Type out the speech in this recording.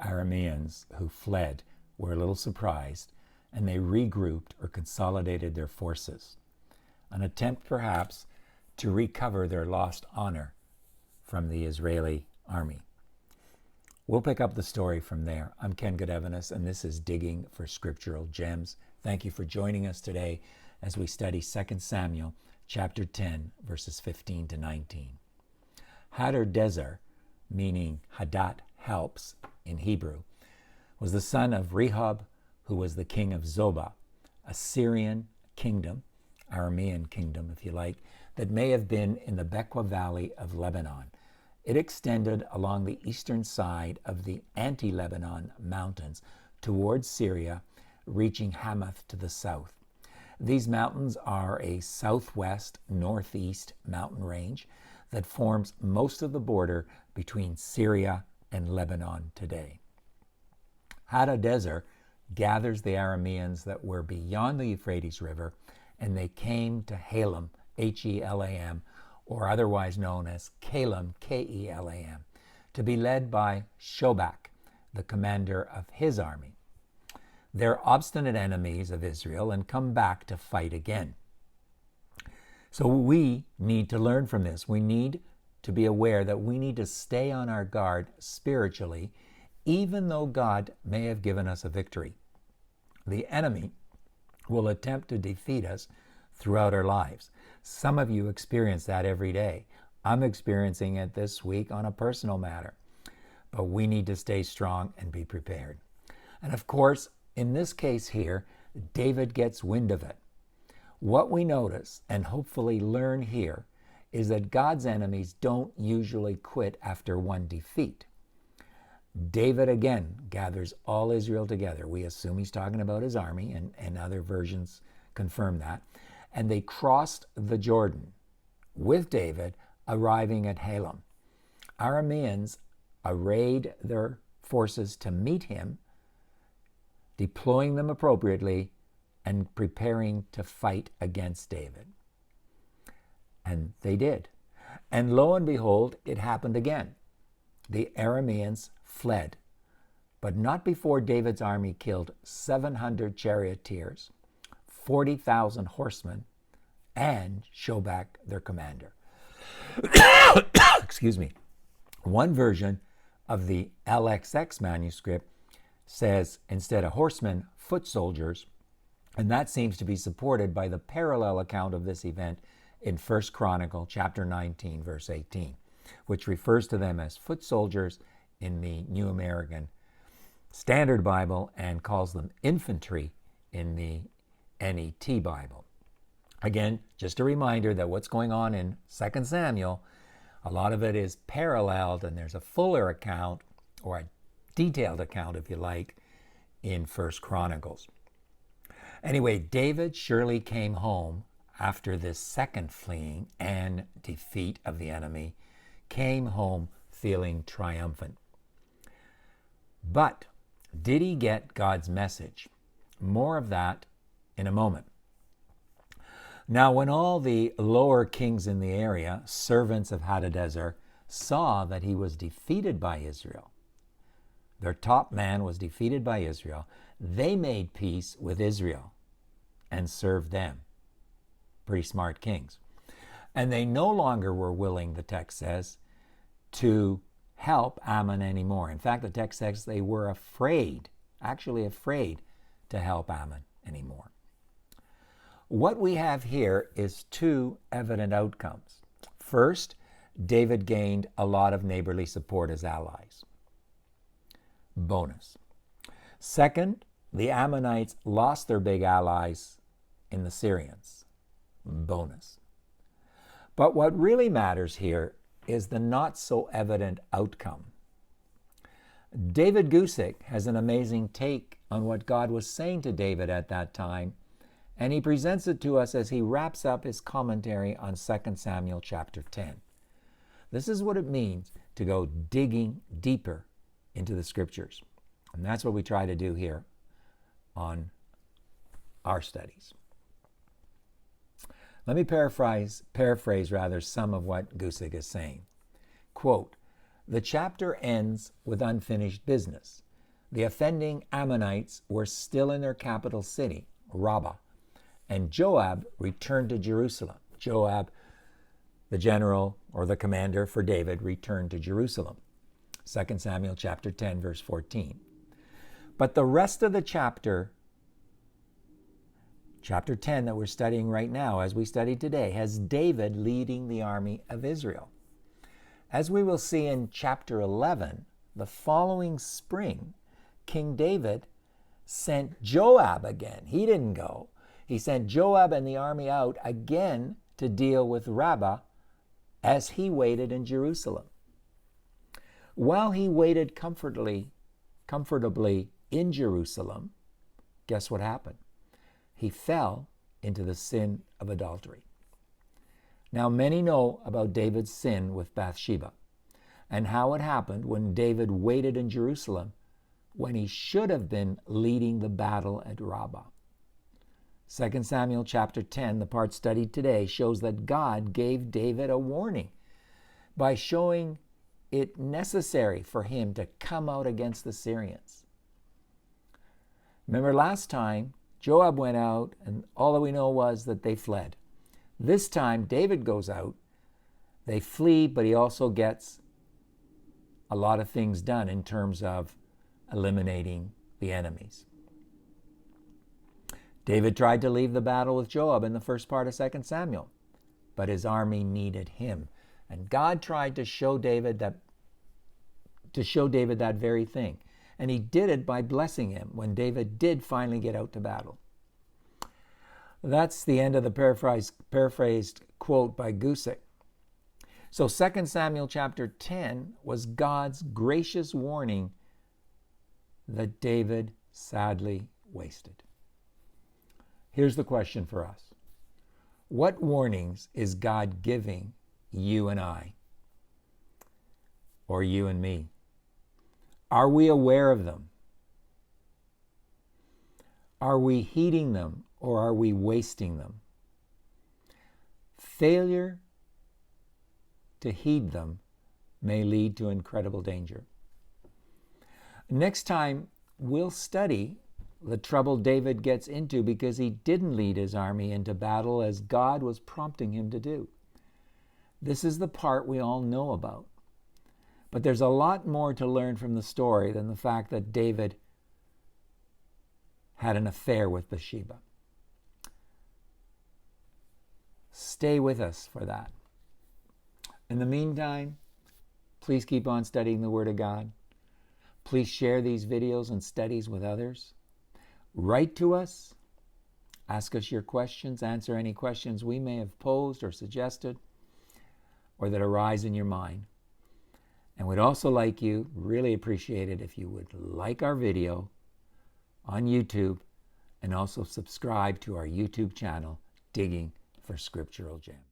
Arameans who fled were a little surprised, and they regrouped or consolidated their forces, an attempt perhaps to recover their lost honor from the Israeli army. We'll pick up the story from there. I'm Ken Godevanis, and this is Digging for Scriptural Gems. Thank you for joining us today as we study 2 Samuel chapter 10, verses 15 to 19. Hadad, meaning Hadad helps in Hebrew, was the son of Rehob, who was the king of Zobah, a Syrian kingdom, Aramean kingdom if you like, that may have been in the Bequa Valley of Lebanon. It extended along the eastern side of the anti-Lebanon mountains towards Syria, reaching Hamath to the south. These mountains are a southwest-northeast mountain range that forms most of the border between Syria and Lebanon today. Hadad gathers the Arameans that were beyond the Euphrates River, and they came to Helam, Helam, or otherwise known as Kelam, Kelam, to be led by Shobak, the commander of his army. They're obstinate enemies of Israel and come back to fight again. So we need to learn from this. We need to be aware that we need to stay on our guard spiritually, even though God may have given us a victory. The enemy will attempt to defeat us throughout our lives. Some of you experience that every day. I'm experiencing it this week on a personal matter. But we need to stay strong and be prepared. And of course, in this case here, David gets wind of it. What we notice and hopefully learn here is that God's enemies don't usually quit after one defeat. David again gathers all Israel together. We assume he's talking about his army, and other versions confirm that. And they crossed the Jordan with David, arriving at Helam. Arameans arrayed their forces to meet him, deploying them appropriately and preparing to fight against David. And they did. And lo and behold, it happened again. The Arameans fled, but not before David's army killed 700 charioteers, 40,000 horsemen, and Shobak, their commander. Excuse me. One version of the LXX manuscript says, instead of horsemen, foot soldiers, and that seems to be supported by the parallel account of this event in 1 Chronicle chapter 19, verse 18, which refers to them as foot soldiers in the New American Standard Bible and calls them infantry in the NET Bible. Again, just a reminder that what's going on in 2 Samuel, a lot of it is paralleled, and there's a fuller account, or a detailed account, if you like, in 1 Chronicles. Anyway, David surely came home after this second fleeing and defeat of the enemy, came home feeling triumphant. But did he get God's message? More of that in a moment. Now, when all the lower kings in the area, servants of Hadadezer, saw that he was defeated by Israel, their top man was defeated by Israel, they made peace with Israel and served them. Pretty smart kings. And they no longer were willing, the text says, to help Ammon anymore. In fact, the text says they were afraid, actually afraid to help Ammon anymore. What we have here is two evident outcomes. First, David gained a lot of neighborly support as allies. Bonus. Second, the Ammonites lost their big allies in the Syrians. Bonus. But what really matters here is the not so evident outcome. David Gusick has an amazing take on what God was saying to David at that time, and he presents it to us as he wraps up his commentary on 2 Samuel chapter 10. This is what it means to go digging deeper into the scriptures. And that's what we try to do here on our studies. Let me paraphrase some of what Gusick is saying. Quote, "The chapter ends with unfinished business. the offending Ammonites were still in their capital city, Rabbah, and Joab returned to Jerusalem. Joab, the general or the commander for David, returned to Jerusalem. 2 Samuel chapter 10, verse 14. But the rest of the chapter 10 that we're studying right now, as we studied today, has David leading the army of Israel. As we will see in chapter 11, the following spring, King David sent Joab again. He didn't go. He sent Joab and the army out again to deal with Rabbah as he waited in Jerusalem. While he waited comfortably in Jerusalem, guess what happened? He fell into the sin of adultery. Now, many know about David's sin with Bathsheba and how it happened when David waited in Jerusalem when he should have been leading the battle at Rabbah. 2 Samuel chapter 10, the part studied today, shows that God gave David a warning by showing it necessary for him to come out against the Syrians. Remember last time, Joab went out and all that we know was that they fled. This time, David goes out. They flee, but he also gets a lot of things done in terms of eliminating the enemies. David tried to leave the battle with Joab in the first part of 2 Samuel, but his army needed him. And God tried to show David that very thing. And he did it by blessing him when David did finally get out to battle. That's the end of the paraphrased quote by Gusick. So 2 Samuel chapter 10 was God's gracious warning that David sadly wasted. Here's the question for us. What warnings is God giving you and I, or you and me? Are we aware of them? Are we heeding them, or are we wasting them? Failure to heed them may lead to incredible danger. Next time, we'll study the trouble David gets into because he didn't lead his army into battle as God was prompting him to do. This is the part we all know about. But there's a lot more to learn from the story than the fact that David had an affair with Bathsheba. Stay with us for that. In the meantime, please keep on studying the Word of God. Please share these videos and studies with others. Write to us. Ask us your questions. Answer any questions we may have posed or suggested or that arise in your mind. And we'd also really appreciate it if you would like our video on YouTube and also subscribe to our YouTube channel, Digging for Scriptural Gems.